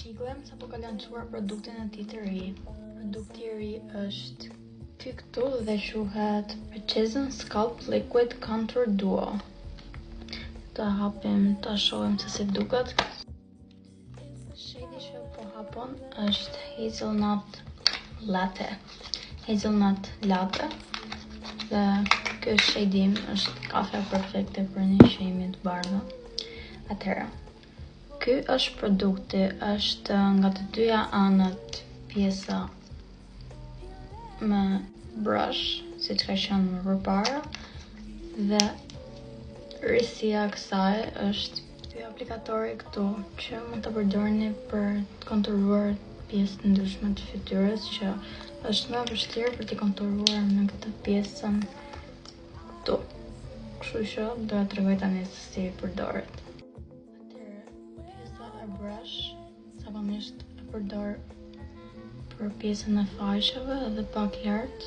Shikojmë sa po ka lançuar produktin e tij të ri. Produkti i ri është ky këtu dhe quhet Precision Sculpt Liquid Contour Duo. Ta hapim, ta shohim se si duket. Shedi që po hapon është Hazelnut Latte. Hazelnut Latte. Dhe ky shedi është kafe perfekte për një shemi të bardhë. Atëherë, ky është produkti, është nga të dyja anët pjesa me brush, si që ka qenë më përpara, dhe risia kësaj është ky aplikatori këtu që mund të përdorni për të konturuar pjesë të ndryshme të fytyrës, që është më e vështirë për të konturuar në këtë pjesën këtu. Kështu që do t'ja tregoj tani se si përdoret. Atëherë, pjesa e brush zakonisht e përdor për pjesën e faqeve edhe pak lart.